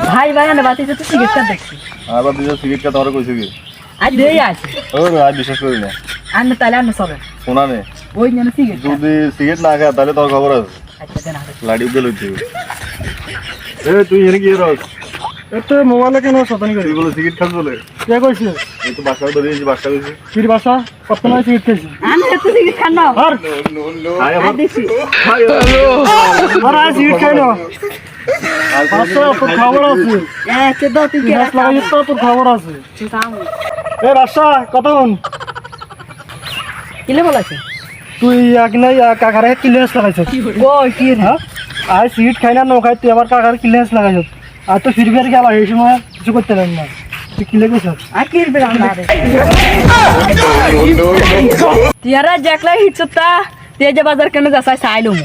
ভাই ভাই না বাতিতে তো সিগারেট কা দেখছি আবার দিছে সিগারেট কা তোরে কইছে কি আজ দেই আছে ও আজ বিশ্বাস করি না আন্ন তালে আন্ন সবে শোনা নে ওই না সিগারেট যদি সিগারেট না খা তাহলে তোর খবর আছে আচ্ছা দেন লাড়ি উঠে লইতে এ তুই এনে কি রস এত মোবাইলে কেন শতানি করি তুই বলে সিগারেট খাস বলে কে কইছে এই তো বাসাও ধরে বাসা কইছে ফির বাসা কত নয় সিগারেট খাইছি আমি এত সিগারেট খান না আর আয় আর আবার দেখছি আর আজ সিগারেট খাই না বাসা তোর খবর আছে এত দাও তুই কে গ্যাস লাগাই তো তোর খবর আছে কাম এ বাসা কতক্ষণ কিলে বলাছে তুই এক নাই কাকারে কিলেস লাগাইছ ওই কি রে হ্যাঁ আর সিগারেট খাই না নখাই তুই আবার কাকার কিলেস লাগাইছ আর তো ফির গেল এই সময় কিছু করতে পারেন না তুই কিলে গেছ আর কি রে আমরা তিয়ারা জাকলা হিচতা তেজ বাজার কেন যাসাই চাইলুম